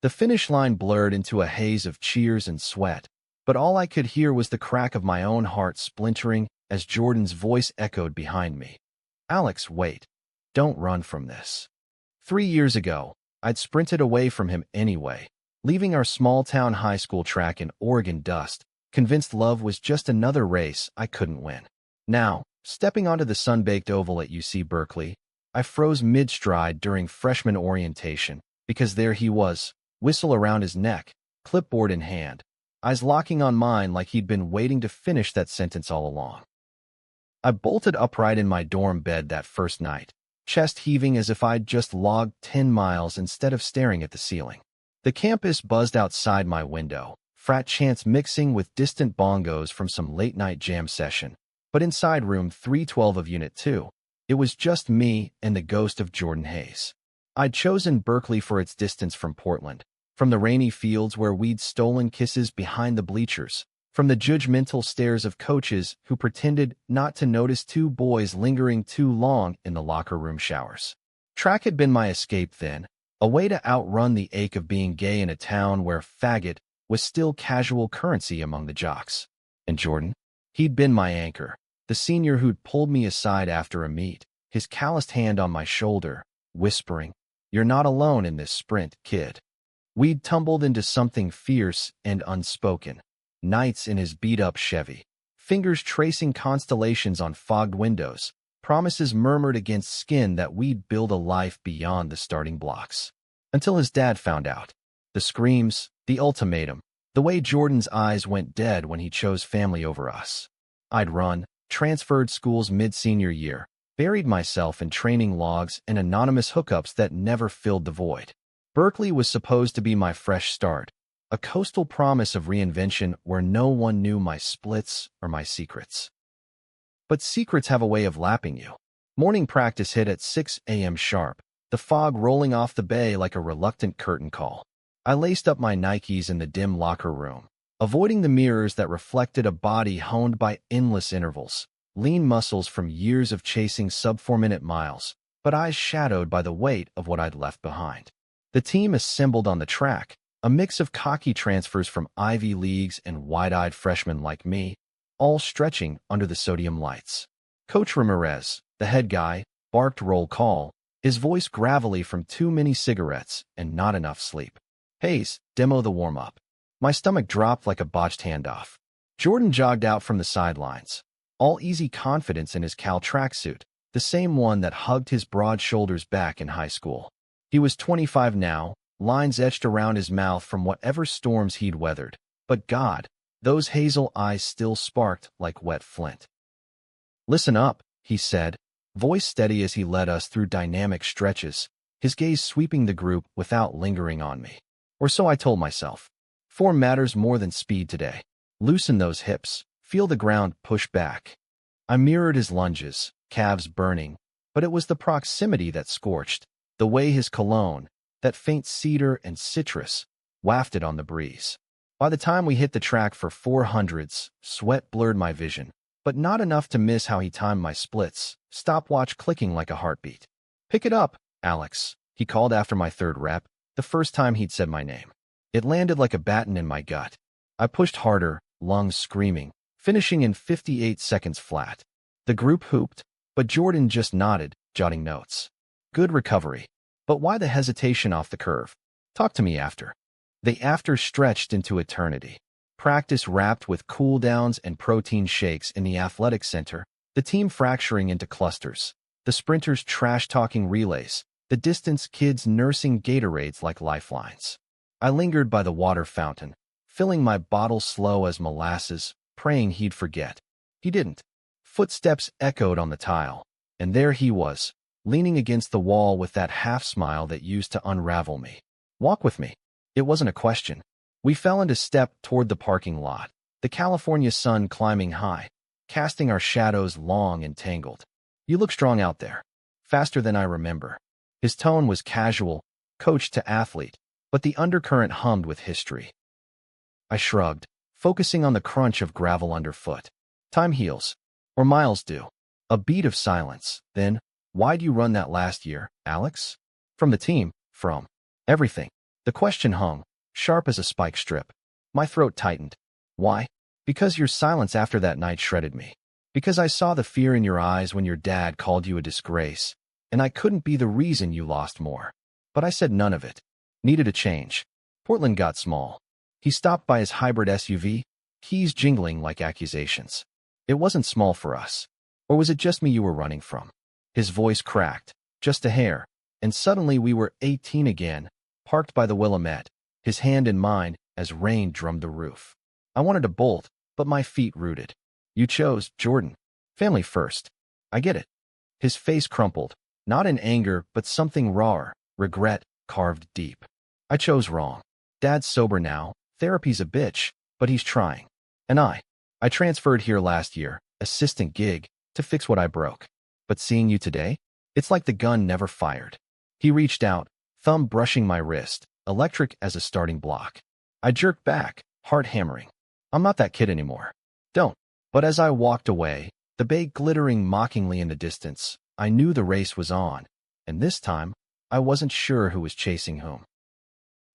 The finish line blurred into a haze of cheers and sweat, but all I could hear was the crack of my own heart splintering as Jordan's voice echoed behind me. Alex, wait. Don't run from this. 3 years ago, I'd sprinted away from him anyway, leaving our small-town high school track in Oregon dust, convinced love was just another race I couldn't win. Now, stepping onto the sun-baked oval at UC Berkeley, I froze mid-stride during freshman orientation, because there he was, whistle around his neck, clipboard in hand, eyes locking on mine like he'd been waiting to finish that sentence all along. I bolted upright in my dorm bed that first night, chest heaving as if I'd just logged 10 miles instead of staring at the ceiling. The campus buzzed outside my window, frat chants mixing with distant bongos from some late-night jam session, but inside room 312 of Unit 2, it was just me and the ghost of Jordan Hayes. I'd chosen Berkeley for its distance from Portland, from the rainy fields where we'd stolen kisses behind the bleachers, from the judgmental stares of coaches who pretended not to notice two boys lingering too long in the locker room showers. Track had been my escape then, a way to outrun the ache of being gay in a town where faggot was still casual currency among the jocks. And Jordan? He'd been my anchor, the senior who'd pulled me aside after a meet, his calloused hand on my shoulder, whispering, "You're not alone in this sprint, kid." We'd tumbled into something fierce and unspoken, nights in his beat-up Chevy, fingers tracing constellations on fogged windows, promises murmured against skin that we'd build a life beyond the starting blocks. Until his dad found out. The screams, the ultimatum, the way Jordan's eyes went dead when he chose family over us. I'd run, transferred schools mid-senior year, buried myself in training logs and anonymous hookups that never filled the void. Berkeley was supposed to be my fresh start, a coastal promise of reinvention where no one knew my splits or my secrets. But secrets have a way of lapping you. Morning practice hit at 6 a.m. sharp, the fog rolling off the bay like a reluctant curtain call. I laced up my Nikes in the dim locker room, avoiding the mirrors that reflected a body honed by endless intervals, lean muscles from years of chasing sub-4-minute miles, but eyes shadowed by the weight of what I'd left behind. The team assembled on the track, a mix of cocky transfers from Ivy Leagues and wide-eyed freshmen like me, all stretching under the sodium lights. Coach Ramirez, the head guy, barked roll call, his voice gravelly from too many cigarettes and not enough sleep. Hayes, demo the warm-up. My stomach dropped like a botched handoff. Jordan jogged out from the sidelines, all easy confidence in his Cal tracksuit, the same one that hugged his broad shoulders back in high school. He was 25 now, lines etched around his mouth from whatever storms he'd weathered, but God, those hazel eyes still sparked like wet flint. "Listen up," he said, voice steady as he led us through dynamic stretches, his gaze sweeping the group without lingering on me. Or so I told myself. Form matters more than speed today. Loosen those hips, feel the ground push back. I mirrored his lunges, calves burning, but it was the proximity that scorched, the way his cologne, that faint cedar and citrus, wafted on the breeze. By the time we hit the track for 400s, sweat blurred my vision, but not enough to miss how he timed my splits, stopwatch clicking like a heartbeat. "Pick it up, Alex," he called after my third rep, the first time he'd said my name. It landed like a baton in my gut. I pushed harder, lungs screaming, finishing in 58 seconds flat. The group hooped, but Jordan just nodded, jotting notes. Good recovery. But why the hesitation off the curve? Talk to me after. The after stretched into eternity. Practice wrapped with cool-downs and protein shakes in the athletic center, the team fracturing into clusters, the sprinters trash-talking relays, the distance kids nursing Gatorades like lifelines. I lingered by the water fountain, filling my bottle slow as molasses, praying he'd forget. He didn't. Footsteps echoed on the tile, and there he was, leaning against the wall with that half-smile that used to unravel me. "Walk with me." It wasn't a question. We fell into step toward the parking lot, the California sun climbing high, casting our shadows long and tangled. "You look strong out there. Faster than I remember." His tone was casual, coach to athlete, but the undercurrent hummed with history. I shrugged, focusing on the crunch of gravel underfoot. "Time heals. Or miles do." A beat of silence, then, "Why'd you run that last year, Alex?" "From the team, from everything." The question hung, sharp as a spike strip. My throat tightened. Why? Because your silence after that night shredded me. Because I saw the fear in your eyes when your dad called you a disgrace, and I couldn't be the reason you lost more. But I said none of it. Needed a change. Portland got small. He stopped by his hybrid SUV, keys jingling like accusations. It wasn't small for us. Or was it just me you were running from? His voice cracked, just a hair, and suddenly we were 18 again, parked by the Willamette, his hand in mine as rain drummed the roof. I wanted to bolt, but my feet rooted. You chose, Jordan. Family first. I get it. His face crumpled, not in anger, but something rawer, regret, carved deep. I chose wrong. Dad's sober now, therapy's a bitch, but he's trying. And I transferred here last year, assistant gig, to fix what I broke. But seeing you today, it's like the gun never fired. He reached out, thumb brushing my wrist, electric as a starting block. I jerked back, heart hammering. I'm not that kid anymore. Don't. But as I walked away, the bay glittering mockingly in the distance, I knew the race was on, and this time, I wasn't sure who was chasing whom.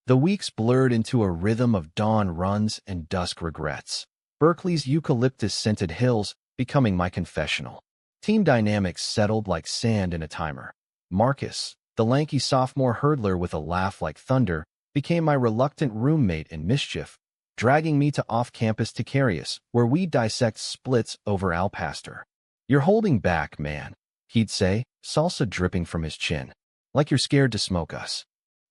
The weeks blurred into a rhythm of dawn runs and dusk regrets. Berkeley's eucalyptus-scented hills becoming my confessional. Team dynamics settled like sand in a timer. Marcus, the lanky sophomore hurdler with a laugh like thunder, became my reluctant roommate in mischief, dragging me to off-campus Ticarius, where we dissect splits over Al Pastor. You're holding back, man, he'd say, salsa dripping from his chin. Like you're scared to smoke us.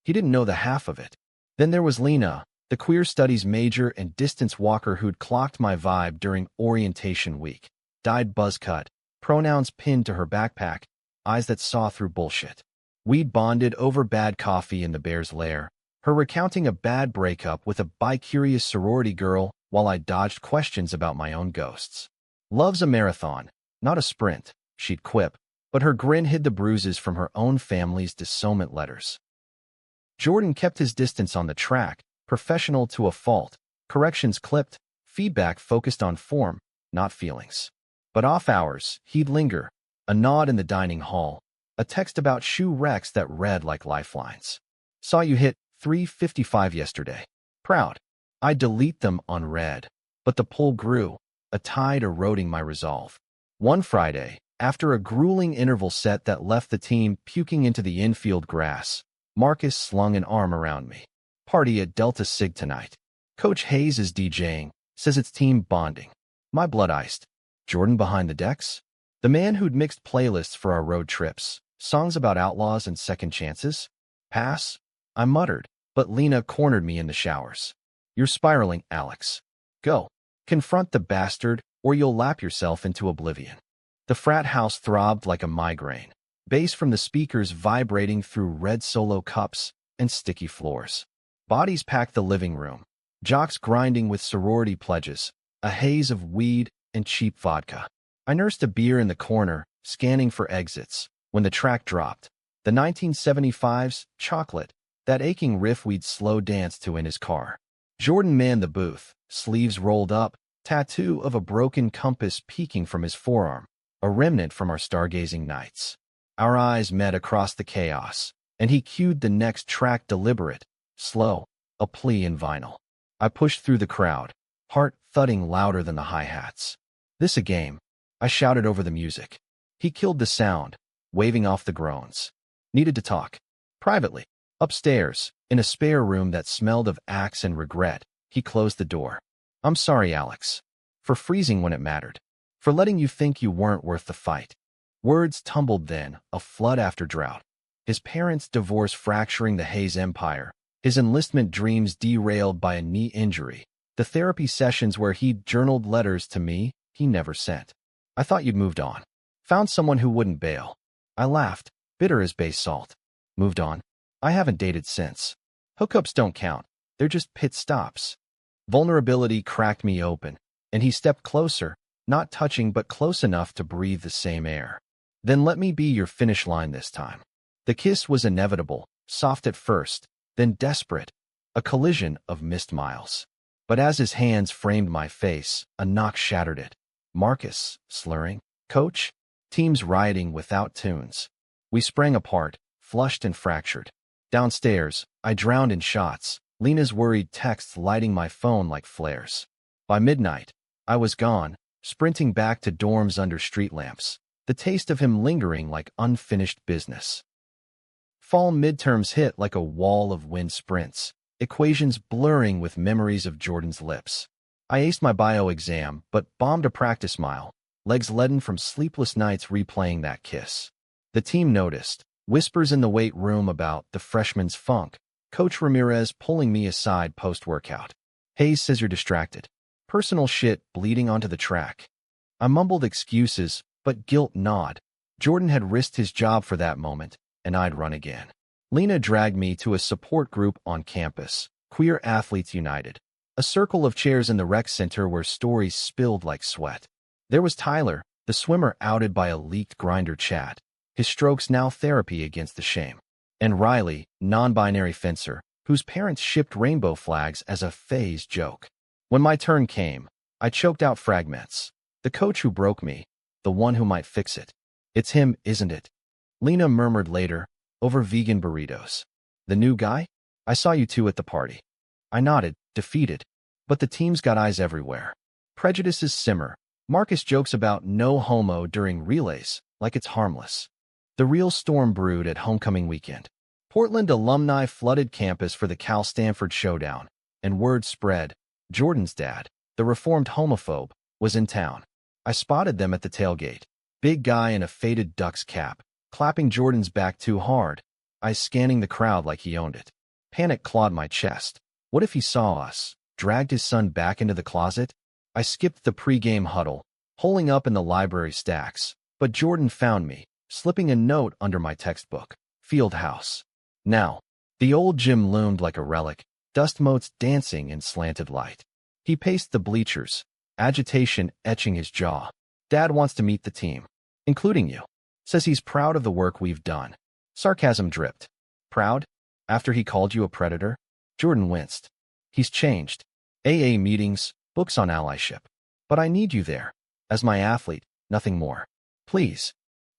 He didn't know the half of it. Then there was Lena, the queer studies major and distance walker who'd clocked my vibe during orientation week. Dyed buzz cut, pronouns pinned to her backpack, eyes that saw through bullshit. We'd bonded over bad coffee in the Bear's lair, her recounting a bad breakup with a bi-curious sorority girl while I dodged questions about my own ghosts. Love's a marathon, not a sprint, she'd quip, but her grin hid the bruises from her own family's dissonant letters. Jordan kept his distance on the track, professional to a fault, corrections clipped, feedback focused on form, not feelings. But off hours, he'd linger, a nod in the dining hall, a text about shoe wrecks that read like lifelines. Saw you hit 355 yesterday. Proud. I'd delete them unread, but the pull grew, a tide eroding my resolve. One Friday, after a grueling interval set that left the team puking into the infield grass, Marcus slung an arm around me. Party at Delta Sig tonight. Coach Hayes is DJing, says it's team bonding. My blood iced. Jordan behind the decks? The man who'd mixed playlists for our road trips, songs about outlaws and second chances? Pass? I muttered, but Lena cornered me in the showers. You're spiraling, Alex. Go. Confront the bastard, or you'll lap yourself into oblivion. The frat house throbbed like a migraine, bass from the speakers vibrating through red Solo cups and sticky floors. Bodies packed the living room, jocks grinding with sorority pledges, a haze of weed and cheap vodka. I nursed a beer in the corner, scanning for exits, when the track dropped. The 1975's Chocolate, that aching riff we'd slow dance to in his car. Jordan manned the booth, sleeves rolled up, tattoo of a broken compass peeking from his forearm, a remnant from our stargazing nights. Our eyes met across the chaos, and he cued the next track deliberate, slow, a plea in vinyl. I pushed through the crowd, heart thudding louder than the hi-hats. This a game, I shouted over the music. He killed the sound, waving off the groans. Needed to talk. Privately. Upstairs, in a spare room that smelled of axe and regret, he closed the door. I'm sorry, Alex. For freezing when it mattered. For letting you think you weren't worth the fight. Words tumbled then, a flood after drought. His parents' divorce fracturing the Hayes empire. His enlistment dreams derailed by a knee injury. The therapy sessions where he'd journaled letters to me, he never sent. I thought you'd moved on. Found someone who wouldn't bail. I laughed, bitter as bay salt. Moved on. I haven't dated since. Hookups don't count. They're just pit stops. Vulnerability cracked me open, and he stepped closer, not touching but close enough to breathe the same air. Then let me be your finish line this time. The kiss was inevitable, soft at first, then desperate, a collision of missed miles. But as his hands framed my face, a knock shattered it. Marcus, slurring. Coach? Teams rioting without tunes. We sprang apart, flushed and fractured. Downstairs, I drowned in shots, Lena's worried texts lighting my phone like flares. By midnight, I was gone, sprinting back to dorms under street lamps, the taste of him lingering like unfinished business. Fall midterms hit like a wall of wind sprints, equations blurring with memories of Jordan's lips. I aced my bio exam, but bombed a practice mile, legs leaden from sleepless nights replaying that kiss. The team noticed, whispers in the weight room about the freshman's funk, Coach Ramirez pulling me aside post-workout. Hayes says you're distracted. Personal shit bleeding onto the track. I mumbled excuses, but guilt gnawed. Jordan had risked his job for that moment, and I'd run again. Lena dragged me to a support group on campus, Queer Athletes United, a circle of chairs in the rec center where stories spilled like sweat. There was Tyler, the swimmer outed by a leaked Grindr chat, his strokes now therapy against the shame. And Riley, non-binary fencer, whose parents shipped rainbow flags as a phase joke. When my turn came, I choked out fragments. The coach who broke me, the one who might fix it. It's him, isn't it? Lena murmured later, over vegan burritos. The new guy? I saw you two at the party. I nodded, defeated. But the team's got eyes everywhere. Prejudices simmer. Marcus jokes about no homo during relays, like it's harmless. The real storm brewed at homecoming weekend. Portland alumni flooded campus for the Cal-Stanford showdown, and word spread. Jordan's dad, the reformed homophobe, was in town. I spotted them at the tailgate. Big guy in a faded Ducks cap, clapping Jordan's back too hard, eyes scanning the crowd like he owned it. Panic clawed my chest. What if he saw us, dragged his son back into the closet? I skipped the pre-game huddle, holing up in the library stacks, but Jordan found me, slipping a note under my textbook. Field house. Now, the old gym loomed like a relic, dust motes dancing in slanted light. He paced the bleachers, agitation etching his jaw. Dad wants to meet the team, including you. Says he's proud of the work we've done. Sarcasm dripped. Proud? After he called you a predator? Jordan winced. He's changed. AA meetings, books on allyship. But I need you there. As my athlete, nothing more. Please.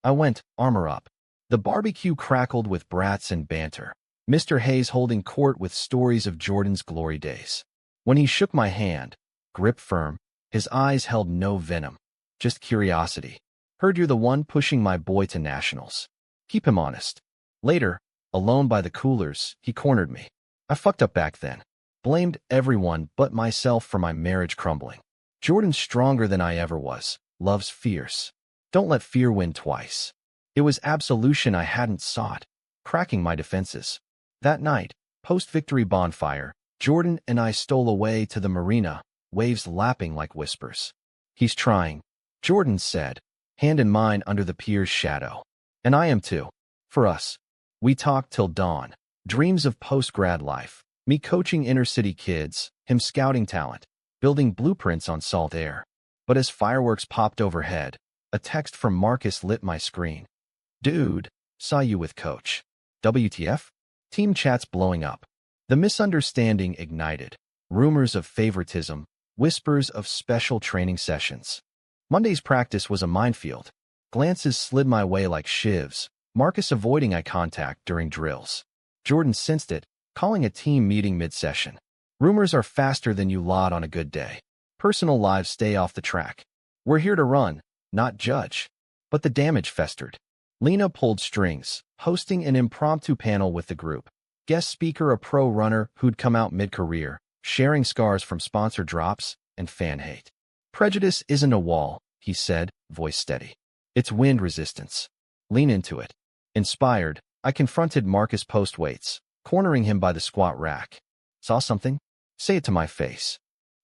I went, armor up. The barbecue crackled with brats and banter. Mr. Hayes holding court with stories of Jordan's glory days. When he shook my hand, grip firm, his eyes held no venom, just curiosity. Heard you're the one pushing my boy to nationals. Keep him honest. Later, alone by the coolers, he cornered me. I fucked up back then. Blamed everyone but myself for my marriage crumbling. Jordan's stronger than I ever was. Love's fierce. Don't let fear win twice. It was absolution I hadn't sought, cracking my defenses. That night, post-victory bonfire, Jordan and I stole away to the marina, waves lapping like whispers. He's trying, Jordan said, hand in mine under the pier's shadow. And I am too. For us. We talked till dawn. Dreams of post-grad life. Me coaching inner-city kids, him scouting talent, building blueprints on salt air. But as fireworks popped overhead, a text from Marcus lit my screen. Dude, saw you with coach. WTF? Team chats blowing up. The misunderstanding ignited. Rumors of favoritism, whispers of special training sessions. Monday's practice was a minefield. Glances slid my way like shivs, Marcus avoiding eye contact during drills. Jordan sensed it, calling a team meeting mid-session. Rumors are faster than you lot on a good day. Personal lives stay off the track. We're here to run, not judge. But the damage festered. Lena pulled strings, hosting an impromptu panel with the group. Guest speaker a pro runner who'd come out mid-career, sharing scars from sponsor drops and fan hate. Prejudice isn't a wall, he said, voice steady. It's wind resistance. Lean into it. Inspired, I confronted Marcus post-weights, cornering him by the squat rack. Saw something? Say it to my face.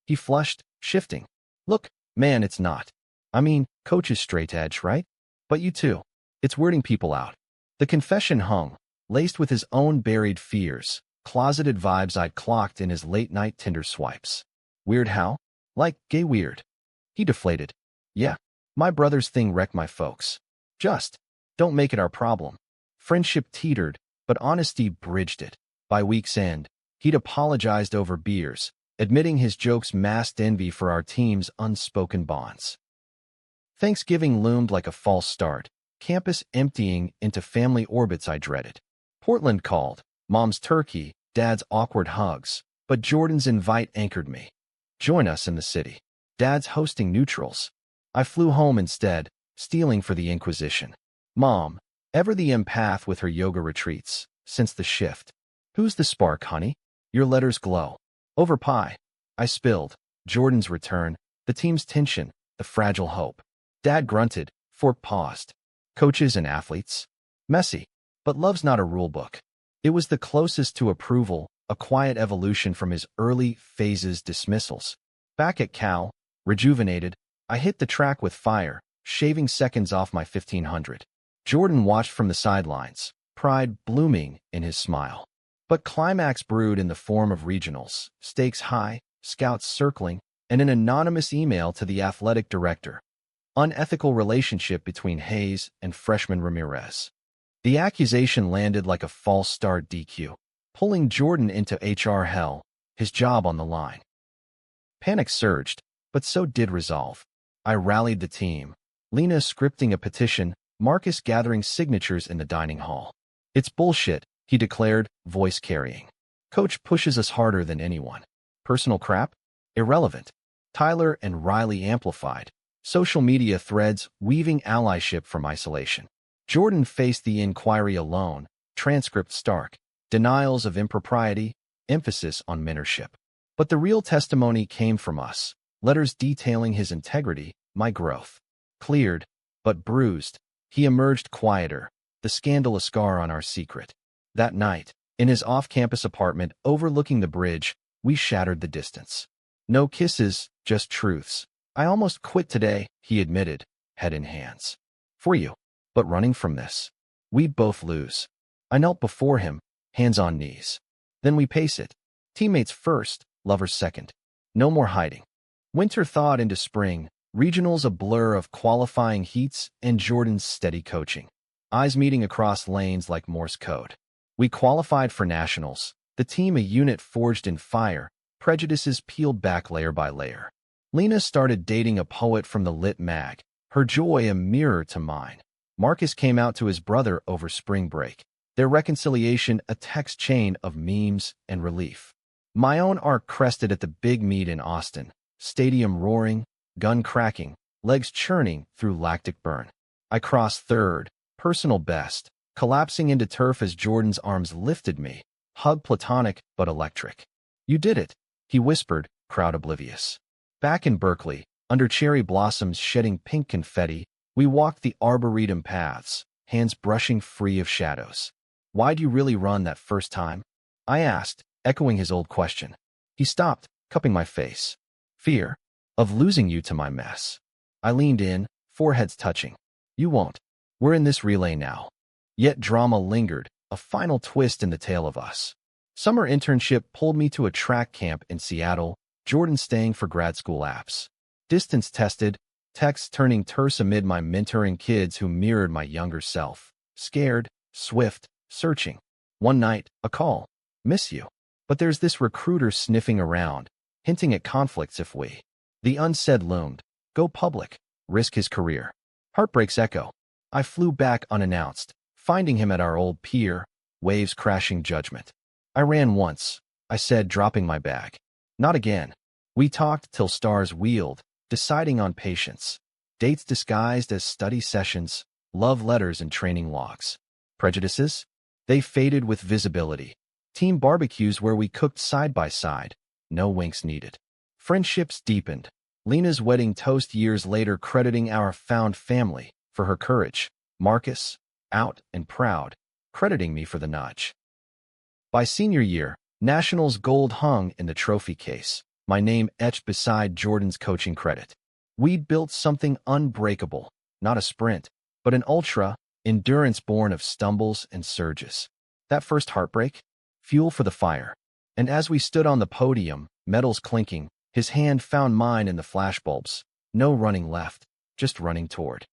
He flushed, shifting. Look, man, it's not. I mean, coach is straight edge, right? But you too. It's weirding people out. The confession hung, laced with his own buried fears, closeted vibes I'd clocked in his late-night Tinder swipes. Weird how? Like gay weird. He deflated. Yeah, my brother's thing wrecked my folks. Just, don't make it our problem. Friendship teetered, but honesty bridged it. By week's end, he'd apologized over beers, admitting his jokes masked envy for our team's unspoken bonds. Thanksgiving loomed like a false start, campus emptying into family orbits I dreaded. Portland called, Mom's turkey, Dad's awkward hugs, but Jordan's invite anchored me. Join us in the city. Dad's hosting neutrals. I flew home instead, stealing for the Inquisition. Mom, ever the empath with her yoga retreats, since the shift. Who's the spark, honey? Your letters glow. Over pie. I spilled. Jordan's return, the team's tension, the fragile hope. Dad grunted. Fork paused. Coaches and athletes? Messy. But love's not a rule book. It was the closest to approval, a quiet evolution from his early phases dismissals. Back at Cal, rejuvenated, I hit the track with fire, shaving seconds off my 1500. Jordan watched from the sidelines, pride blooming in his smile. But climax brewed in the form of regionals, stakes high, scouts circling, and an anonymous email to the athletic director. Unethical relationship between Hayes and freshman Ramirez. The accusation landed like a false start DQ, pulling Jordan into HR hell, his job on the line. Panic surged, but so did resolve. I rallied the team. Lena scripting a petition, Marcus gathering signatures in the dining hall. It's bullshit, he declared, voice carrying. Coach pushes us harder than anyone. Personal crap? Irrelevant. Tyler and Riley amplified. Social media threads weaving allyship from isolation. Jordan faced the inquiry alone, transcript stark, denials of impropriety, emphasis on mentorship. But the real testimony came from us, letters detailing his integrity, my growth. Cleared, but bruised, he emerged quieter, the scandal a scar on our secret. That night, in his off-campus apartment overlooking the bridge, we shattered the distance. No kisses, just truths. I almost quit today, he admitted, head in hands. For you. But running from this, we'd both lose. I knelt before him, hands on knees. Then we pace it. Teammates first, lovers second. No more hiding. Winter thawed into spring, regionals a blur of qualifying heats and Jordan's steady coaching. Eyes meeting across lanes like Morse code. We qualified for nationals, the team a unit forged in fire, prejudices peeled back layer by layer. Lena started dating a poet from the Lit mag, her joy a mirror to mine. Marcus came out to his brother over spring break, their reconciliation a text chain of memes and relief. My own arc crested at the big meet in Austin, stadium roaring, gun cracking, legs churning through lactic burn. I crossed third, personal best, collapsing into turf as Jordan's arms lifted me, hug platonic but electric. You did it, he whispered, crowd oblivious. Back in Berkeley, under cherry blossoms shedding pink confetti, we walked the arboretum paths, hands brushing free of shadows. Why'd you really run that first time? I asked, echoing his old question. He stopped, cupping my face. Fear. Of losing you to my mess. I leaned in, foreheads touching. You won't. We're in this relay now. Yet drama lingered, a final twist in the tale of us. Summer internship pulled me to a track camp in Seattle, Jordan staying for grad school apps. Distance tested, texts turning terse amid my mentoring kids who mirrored my younger self. Scared, swift, searching. One night, a call. Miss you. But there's this recruiter sniffing around, hinting at conflicts if we. The unsaid loomed. Go public. Risk his career. Heartbreaks echo. I flew back unannounced, finding him at our old pier, waves crashing judgment. I ran once, I said, dropping my bag. Not again. We talked till stars wheeled, deciding on patience. Dates disguised as study sessions, love letters and training logs. Prejudices? They faded with visibility. Team barbecues where we cooked side by side. No winks needed. Friendships deepened. Lena's wedding toast years later crediting our found family for her courage. Marcus, out and proud, crediting me for the nudge. By senior year, Nationals gold hung in the trophy case, my name etched beside Jordan's coaching credit. We'd built something unbreakable, not a sprint, but an ultra, endurance born of stumbles and surges. That first heartbreak? Fuel for the fire. And as we stood on the podium, medals clinking, his hand found mine in the flashbulbs. No running left, just running toward.